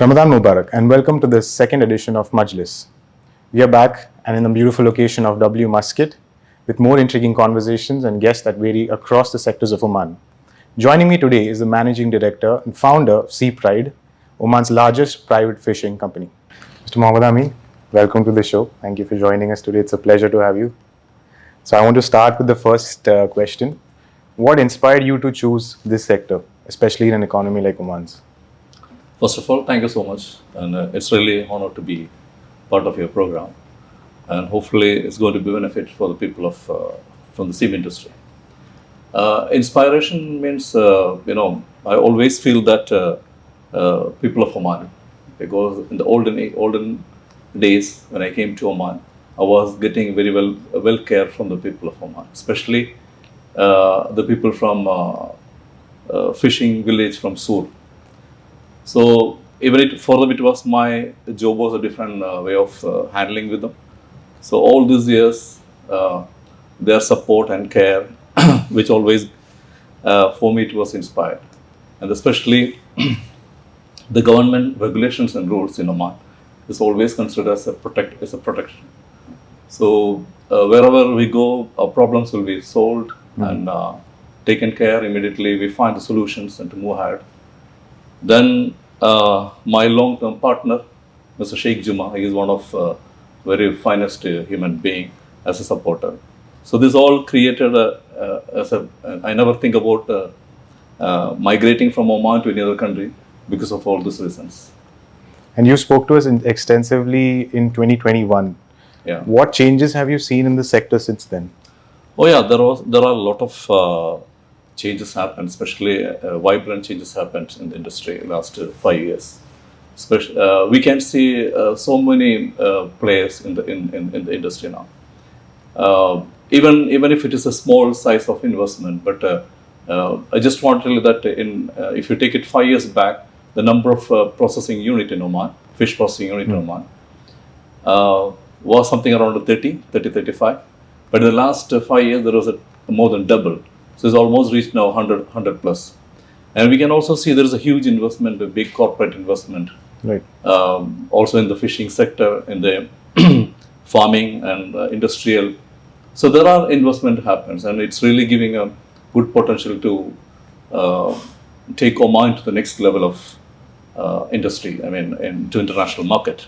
Ramadan Mubarak and welcome to the second edition of Majlis. We are back and in the beautiful location of W Muscat with more intriguing conversations and guests that vary across the sectors of Oman. Joining me today is the Managing Director and Founder of Sea Pride, Oman's largest private fishing company. Mr. Mohammed Ameen, welcome to the show. Thank you for joining us today. It's a pleasure to have you. So I want to start with the first question. What inspired you to choose this sector, especially in an economy like Oman's? First of all, thank you so much, and it's really an honor to be part of your program, and hopefully it's going to be benefit for the people of from the seafood industry. Inspiration means, I always feel that people of Oman, because in the olden days when I came to Oman, I was getting very well care from the people of Oman, especially the people from fishing village from Sur. So even for them, it was my job was a different way of handling with them. So all these years, their support and care, which always for me it was inspired, and especially the government regulations and rules in Oman is always considered as a protection. So wherever we go, our problems will be solved and taken care immediately. We find the solutions and to move ahead. Then my long-term partner, Mr. Sheikh Juma, he is one of very finest human being as a supporter. So this all created I never think about migrating from Oman to any other country because of all these reasons. And you spoke to us extensively in 2021. Yeah. What changes have you seen in the sector since then? Oh yeah, there are a lot of changes happened, especially vibrant changes happened in the industry last 5 years. We can see so many players in the industry now. Even if it is a small size of investment, but I just want to tell you that if you take it 5 years back, the number of processing unit in Oman, fish processing unit in Oman, was something around 35. But in the last 5 years, there was more than double. So it's almost reached now 100 plus. And we can also see there is a huge investment, a big corporate investment. Right. Also in the fishing sector, in the farming and industrial. So there are investment happens, and it's really giving a good potential to take Oman to the next level of industry, to international market.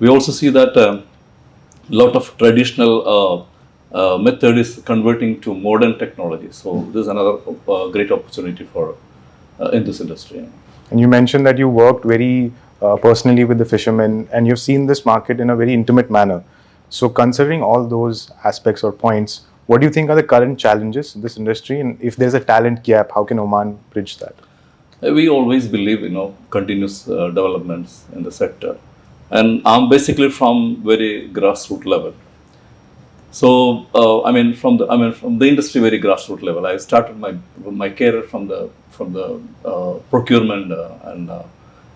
We also see that a lot of traditional method is converting to modern technology. So this is another great opportunity for in this industry. And you mentioned that you worked very personally with the fishermen and you've seen this market in a very intimate manner. So considering all those aspects or points, what do you think are the current challenges in this industry? And if there's a talent gap, how can Oman bridge that? We always believe, continuous developments in the sector. And I'm basically from very grassroots level. So from the industry very grassroots level. I started my career from the procurement and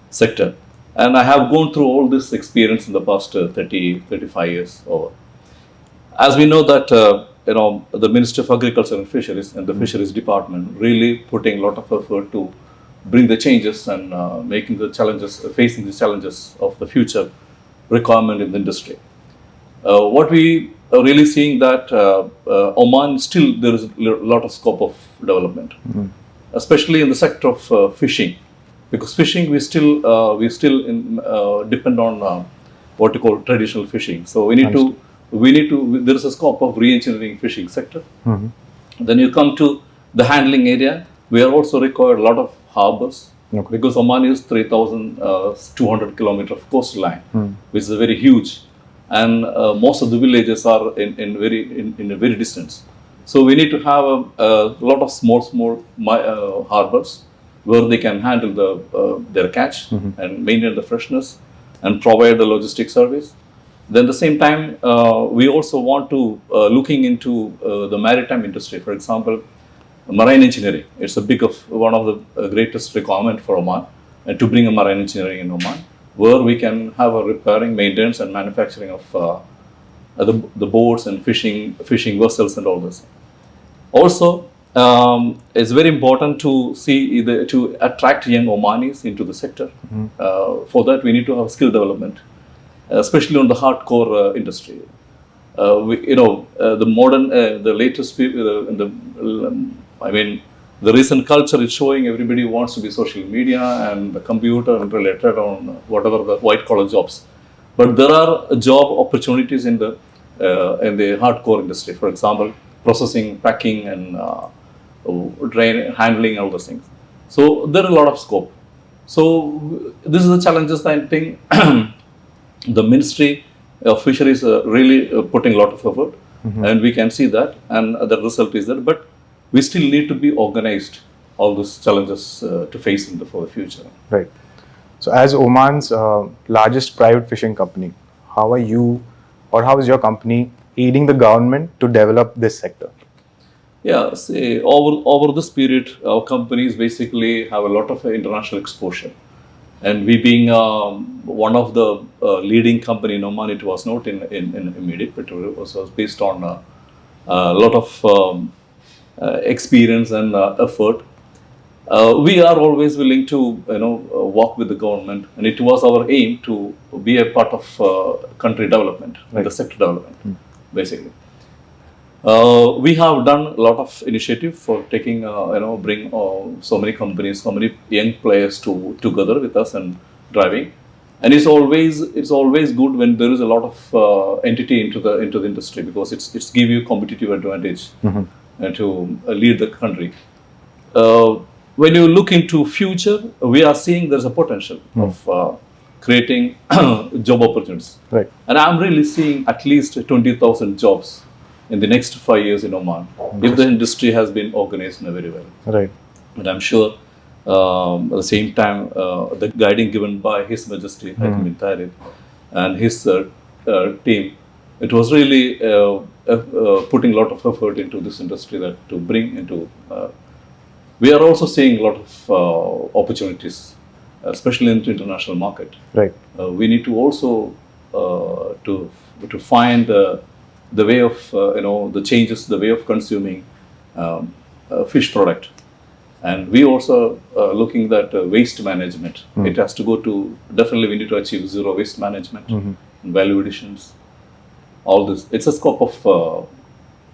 sector, and I have gone through all this experience in the past 35 years over. As we know that the Ministry of Agriculture and Fisheries and the Fisheries Department really putting a lot of effort to bring the changes and facing the challenges of the future requirement in the industry. What we are really seeing that Oman still there is a lot of scope of development, especially in the sector of fishing, because fishing we still depend on what you call traditional fishing. So we need to there is a scope of re-engineering fishing sector. Then you come to the handling area. We are also required a lot of harbors. Okay. Because Oman is 3,200 kilometers of coastline, which is very huge. And most of the villages are in a very distance. So we need to have a lot of small harbors where they can handle their catch and maintain the freshness and provide the logistic service. Then at the same time, we also want to looking into the maritime industry. For example, marine engineering. It's one of the greatest requirement for Oman, and to bring a marine engineering in Oman, where we can have a repairing, maintenance, and manufacturing of the boats and fishing vessels and all this. Also, It's very important to see to attract young Omanis into the sector. For that, we need to have skill development, especially on the hardcore industry. The modern, the latest, I mean, the recent culture is showing everybody wants to be social media and the computer and related on whatever the white collar jobs. But there are job opportunities in the hardcore industry. For example, processing, packing, and handling, all those things. So there are a lot of scope. So this is the challenges that I think the Ministry of Fisheries really putting a lot of effort, and we can see that, and the result is there. But we still need to be organized all these challenges to face for the future. Right. So as Oman's largest private fishing company, how are you, or how is your company aiding the government to develop this sector? Yeah, see, over this period, our companies basically have a lot of international exposure. And we being one of the leading company in Oman, it was not in immediate, but it was based on a lot of experience and effort. We are always willing to work with the government, and it was our aim to be a part of country development, the sector development, basically. We have done a lot of initiative for taking, bring so many companies, so many young players together with us and driving. And it's always good when there is a lot of entity into the industry, because it's give you competitive advantage to lead the country. When you look into future, we are seeing there's a potential of creating job opportunities. Right. And I'm really seeing at least 20,000 jobs in the next 5 years in Oman, if the industry has been organized very well. Right. And I'm sure at the same time, the guiding given by His Majesty Hakim bin Tariq and his team, it was really putting a lot of effort into this industry that to bring into. We are also seeing a lot of opportunities, especially in the international market. Right. We need to also to find the way of the changes, the way of consuming fish product, and we also looking at waste management. It has to go to, definitely we need to achieve zero waste management, value additions. All this, it's a scope of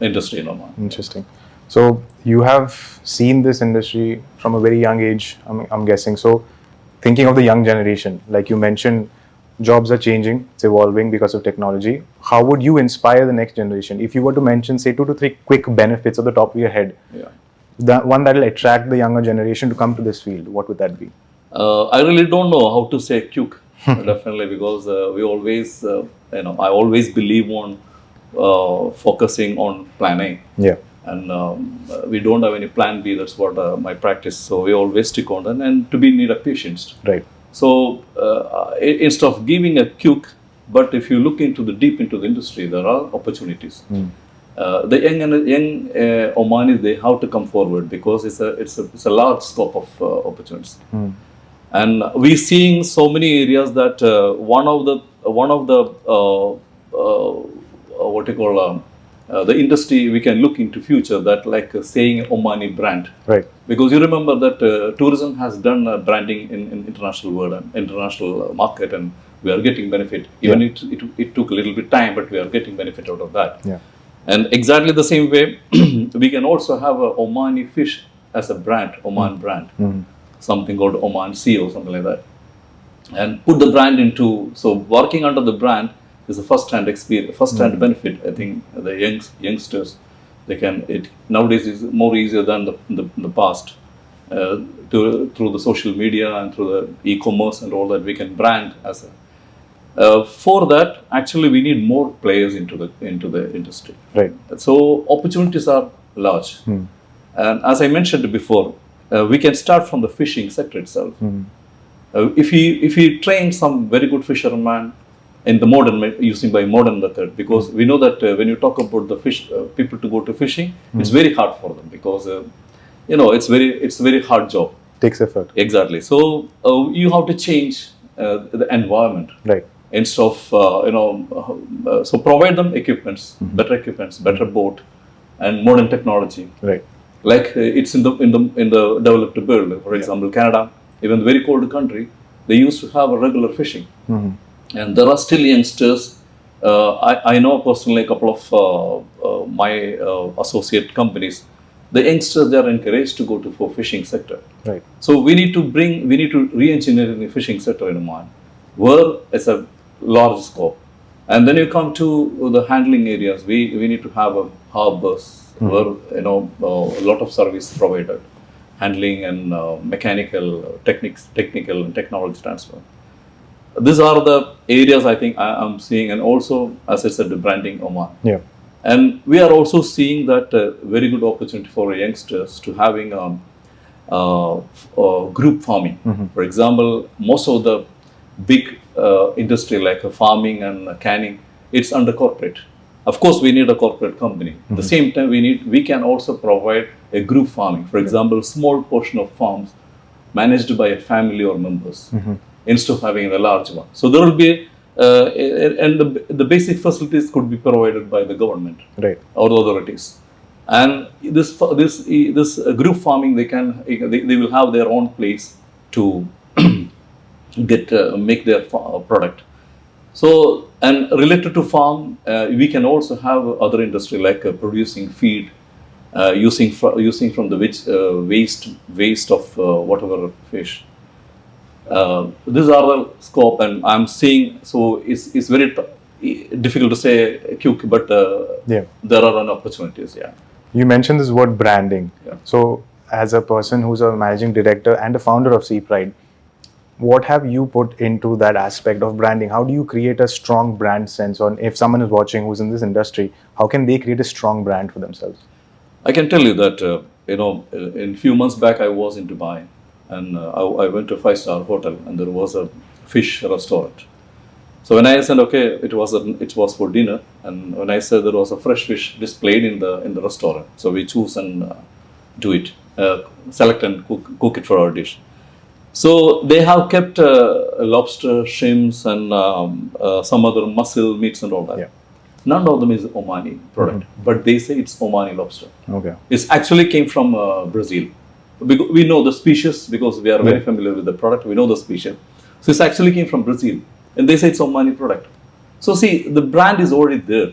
industry in Oman. Interesting. So you have seen this industry from a very young age, I'm guessing. So thinking of the young generation, like you mentioned, jobs are changing, it's evolving because of technology. How would you inspire the next generation? If you were to mention, say, 2 to 3 quick benefits at the top of your head, the one that will attract the younger generation to come to this field, what would that be? I really don't know how to say quick, definitely, because we always, I always believe on focusing on plan A. Yeah. And we don't have any plan B, that's what my practice. So we always stick on that, and to be need a patience. Right. So instead of giving a quick, but if you look into the deep into the industry, there are opportunities. The young Omanis, they have to come forward, because it's a large scope of opportunities. And we're seeing so many areas that one of the what you call the industry we can look into future, that like saying Omani brand. Right. Because you remember that tourism has done branding in international world and international market, and we are getting benefit. Even it took a little bit time, but we are getting benefit out of that. Yeah. And exactly the same way, we can also have a Omani fish as a brand, Oman brand, something called Oman Sea or something like that, and put the brand into. So working under the brand is a first-hand experience, first-hand benefit. I think the youngsters, they can. It nowadays is more easier than the past. Through the social media and through the e-commerce and all that, we can brand as a. For that, actually, we need more players into the industry. Right. So opportunities are large, and as I mentioned before, we can start from the fishing sector itself. If we train some very good fishermen in the using modern method, because we know that when you talk about the fish, people to go to fishing, it's very hard for them, because it's very hard job. Takes effort. Exactly. So you have to change the environment. Right. Instead of so provide them equipments, better boat, and modern technology. Right. like it's in the developed world. For example, Canada, even a very cold country, they used to have a regular fishing, and there are still youngsters. I know personally a couple of my associate companies. The youngsters, they are encouraged to go to for fishing sector. Right. So we need to re-engineer the fishing sector in Oman, where it's a large scope. And then you come to the handling areas. We need to have a harbors where a lot of service provided, handling and mechanical, technical and technology transfer. These are the areas I think I'm seeing, and also, as I said, the branding Oman. Yeah. And we are also seeing that very good opportunity for youngsters to having group farming. For example, most of the big industry like farming and canning, it's under corporate. Of course, we need a corporate company. At the same time, we can also provide a group farming. For example, small portion of farms managed by a family or members instead of having a large one. So there will be and the basic facilities could be provided by the government, right, or the authorities. And this group farming, they will have their own place to make their product. So, and related to farm, we can also have other industry like producing feed, using from the waste of whatever fish. These are the scope, and I'm seeing. So it's very difficult to say quick, but there are opportunities. Yeah. You mentioned this word branding. Yeah. So, as a person who's a managing director and a founder of Sea Pride, what have you put into that aspect of branding? How do you create a strong brand sense? On if someone is watching who's in this industry, how can they create a strong brand for themselves? I can tell you that in a few months back I was in Dubai, and I went to a 5-star hotel, and there was a fish restaurant. So when I said okay, it was for dinner, and when I said there was a fresh fish displayed in the restaurant, so we choose and do it, select and cook it for our dish. So they have kept lobster, shrimps, and some other mussel meats and all that. Yeah. None of them is Omani product, but they say it's Omani lobster. Okay. It actually came from Brazil. We know the species because we are very familiar with the product. We know the species. So it actually came from Brazil, and they say it's Omani product. So see, the brand is already there.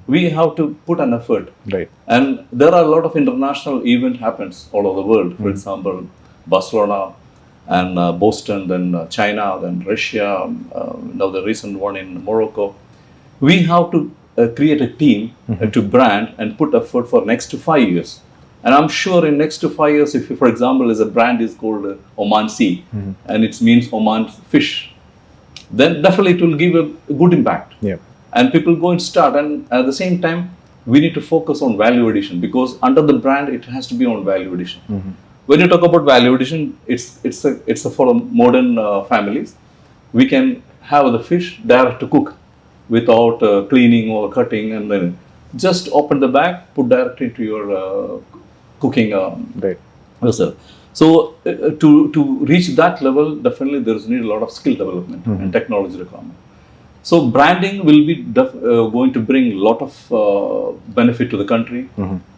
We have to put an effort. Right. And there are a lot of international event happens all over the world. For example, Barcelona and Boston, then China, then Russia, now the recent one in Morocco. We have to create a team to brand and put effort for next to 5 years. And I'm sure in next to 5 years, if for example, as a brand is called Oman Sea, and it means Oman fish, then definitely it will give a good impact. Yeah. And people go and start. And at the same time, we need to focus on value addition, because under the brand, it has to be on value addition. When you talk about value addition, it's for modern families. We can have the fish direct to cook without cleaning or cutting, and then just open the bag, put directly into your cooking vessel. So to reach that level, definitely there is need a lot of skill development and technology requirement. So branding will be going to bring a lot of benefit to the country,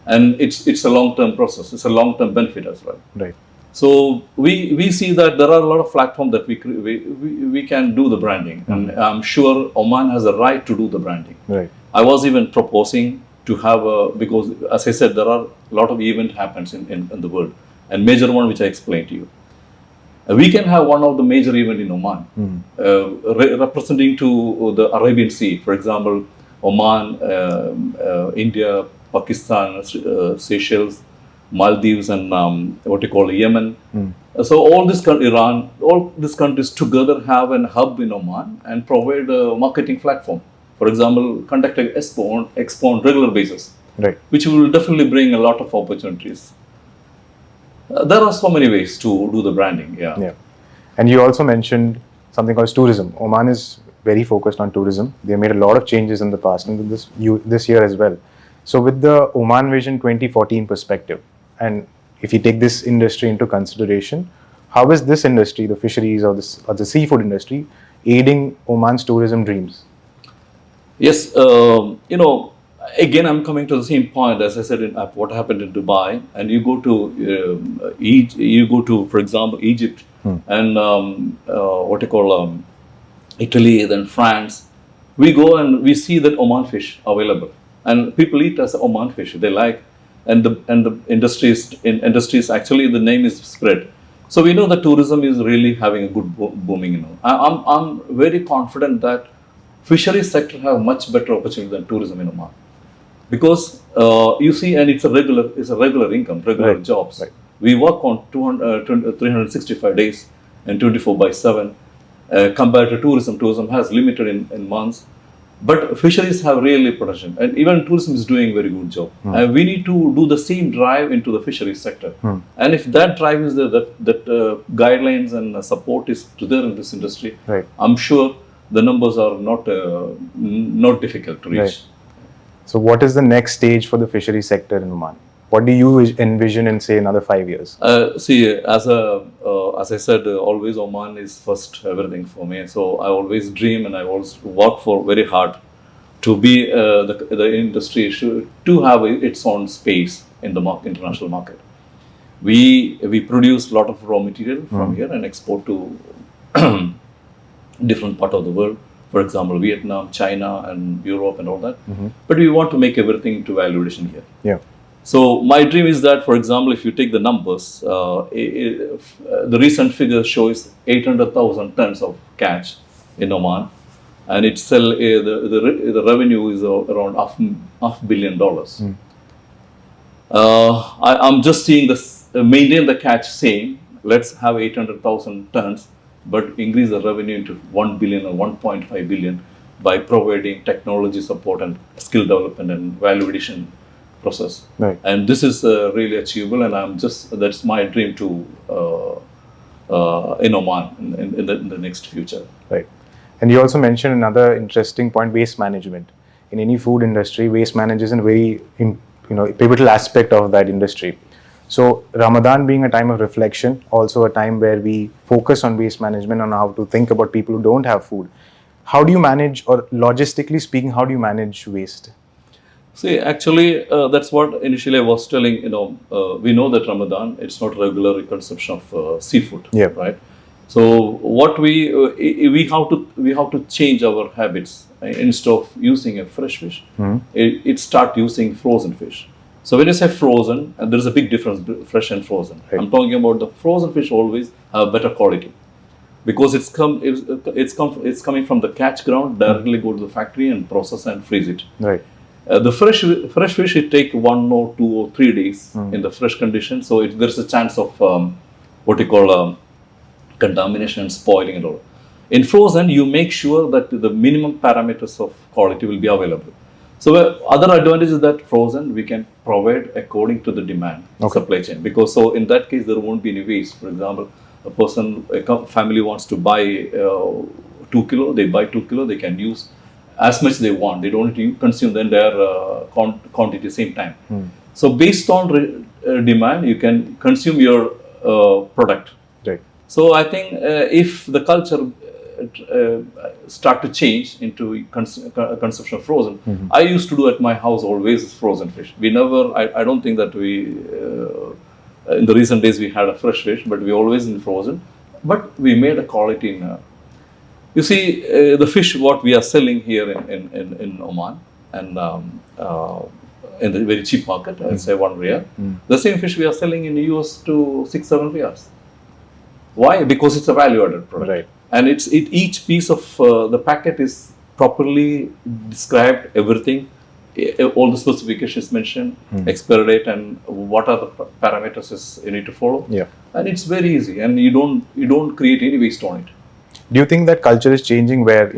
and it's a long-term process. It's a long-term benefit as well. Right. So we see that there are a lot of platforms that we can do the branding, and I'm sure Oman has a right to do the branding. Right. I was even proposing to have because as I said, there are a lot of event happens in the world, and major one which I explained to you. We can have one of the major event in Oman, representing to the Arabian Sea. For example, Oman, India, Pakistan, Seychelles, Maldives, and Yemen. So all this Iran, all these countries together have a hub in Oman and provide a marketing platform. For example, conduct an expo on regular basis, Right. which will definitely bring a lot of opportunities. There are so many ways to do the branding. Yeah. And you also mentioned something called tourism. Oman is very focused on tourism. They made a lot of changes in the past, and this year as well. So with the Oman Vision 2014 perspective, and if you take this industry into consideration, how is this industry, the fisheries or the seafood industry, aiding Oman's tourism dreams? Yes, again, I'm coming to the same point as I said in what happened in Dubai, and you go to for example, Egypt and what you call Italy, then France. We go and we see that Oman fish available, and people eat as Oman fish. They like, and the industries actually the name is spread. So we know that tourism is really having a good booming. I'm very confident that fisheries sector have much better opportunity than tourism in Oman, because you see, and it's a regular income, regular jobs. Right. We work on 365 days and 24/7. Compared to tourism, tourism has limited in months, but fisheries have really production, and even tourism is doing a very good job. And we need to do the same drive into the fisheries sector. And if that drive is there, that guidelines and support is there in this industry, Right. I'm sure the numbers are not difficult to reach. Right. So what is the next stage for the fishery sector in Oman? What do you envision in, say, another 5 years? See, as I said, always Oman is first everything for me. So I always dream and I always work for very hard to be the industry to have its own space in the international market. We produce a lot of raw material from here and export to different part of the world. For example, Vietnam, China, and Europe, and all that. But we want to make everything to value addition here. Yeah. So my dream is that, for example, if you take the numbers, the recent figure shows 800,000 tons of catch in Oman, and it's the revenue is around $500 million. I'm just seeing this maintain the catch same. Let's have 800,000 tons, but increase the revenue into 1 billion or 1.5 billion by providing technology support and skill development and value addition process. Right. And this is really achievable, and that's my dream to in Oman in the next future. Right. And you also mentioned another interesting point: waste management. In any food industry, waste management is a very pivotal aspect of that industry. So Ramadan being a time of reflection, also a time where we focus on waste management, on how to think about people who don't have food. How do you manage, or logistically speaking, how do you manage waste? See, actually, that's what initially I was telling. We know that Ramadan, it's not regular consumption of seafood, Yeah. right? So what we have to change our habits. Instead of using a fresh fish, it start using frozen fish. So when you say frozen, there is a big difference, fresh and frozen. Right. I'm talking about the frozen fish always have better quality, because it's coming from the catch ground, directly go to the factory and process and freeze it. Right. The fresh fish, it take 1 or 2 or 3 days in the fresh condition. So there's a chance of what you call contamination, spoiling and all. In frozen, you make sure that the minimum parameters of quality will be available. So other advantage is that frozen we can provide according to the demand, supply chain. Because so in that case there won't be any waste. For example, a family wants to buy 2 kilo, they buy 2 kilo, they can use as much they want. They don't need to consume the entire quantity same time. So based on demand, you can consume your product. Right. So I think if the culture start to change into consumption of frozen, I used to do at my house always frozen fish. We never, I don't think that we, in the recent days we had a fresh fish, but we always in frozen. But we made a quality in, you see, the fish what we are selling here in Oman and in the very cheap market, I'll say 1 riyal. The same fish we are selling in the US to 6-7 riyals. Why? Because it's a value-added product. Right. And each piece of the packet is properly described, everything, all the specifications mentioned, expiry date, and what are the parameters you need to follow. Yeah. And it's very easy, and you don't create any waste on it. Do you think that culture is changing where,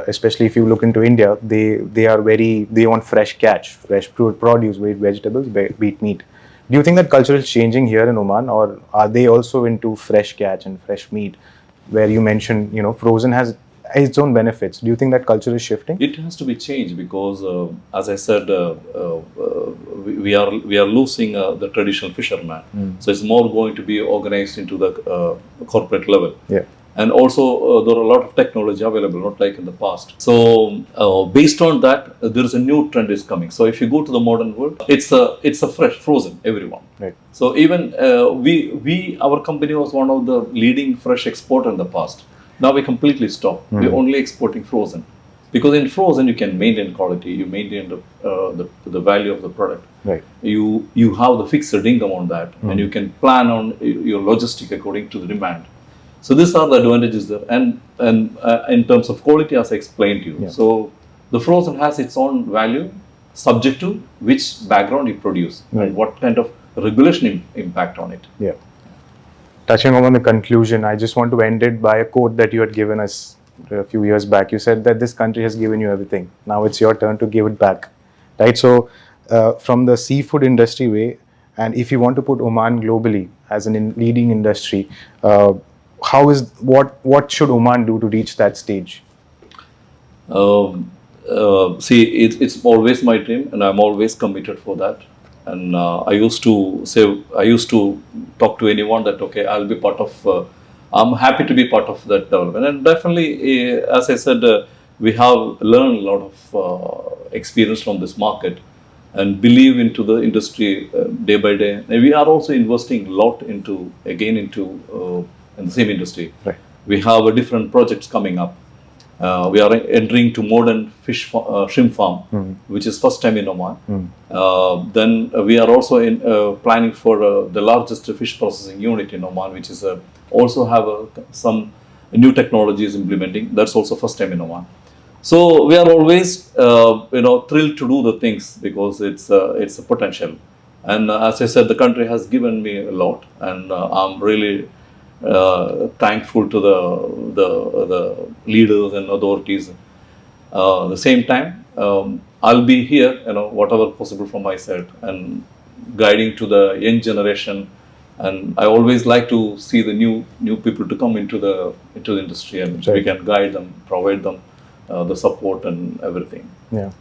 especially if you look into India, they want fresh catch, fresh produce, be it vegetables, be it meat. Do you think that culture is changing here in Oman, or are they also into fresh catch and fresh meat, where you mentioned, frozen has its own benefits? Do you think that culture is shifting? It has to be changed because, as I said, we are losing the traditional fisherman. So it's more going to be organized into the corporate level. Yeah. And also, there are a lot of technology available, not like in the past. So, based on that, there is a new trend is coming. So, if you go to the modern world, it's a fresh, frozen, everyone. Right. So, even our company was one of the leading fresh exporter in the past. Now we completely stopped. We're only exporting frozen, because in frozen you can maintain quality, you maintain the value of the product. Right. You have the fixed income on that, and you can plan on your logistic according to the demand. So these are the advantages there, and in terms of quality, as I explained to you. Yeah. So the frozen has its own value, subject to which background you produce, Right. and what kind of regulation impact on it. Yeah. Touching on the conclusion, I just want to end it by a quote that you had given us a few years back. You said that this country has given you everything. Now it's your turn to give it back, right? So, from the seafood industry way, and if you want to put Oman globally as an leading industry, what should Oman do to reach that stage? See, it's always my dream, and I'm always committed for that. And I used to talk to anyone that, okay, I'll be part of. I'm happy to be part of that development, and definitely, as I said, we have learned a lot of experience from this market, and believe into the industry day by day. And we are also investing a lot into in the same industry. Right. We have different projects coming up. We are entering to modern shrimp farm, which is first time in Oman. Then we are also planning for the largest fish processing unit in Oman, which is also have some new technologies implementing. That's also first time in Oman. So we are always thrilled to do the things, because it's a potential. And as I said, the country has given me a lot, and I'm really thankful to the leaders and authorities. The same time, I'll be here, whatever possible from my side, and guiding to the young generation. And I always like to see the new people to come into the industry, and we can guide them, provide them the support and everything. Yeah.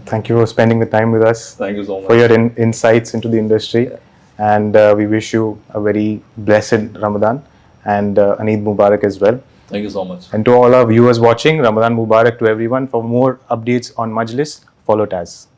Thank you for spending the time with us. Thank you so much for your insights into the industry. And we wish you a very blessed Ramadan and an Eid Mubarak as well. Thank you so much. And to all our viewers watching, Ramadan Mubarak to everyone. For more updates on Majlis, follow TAS.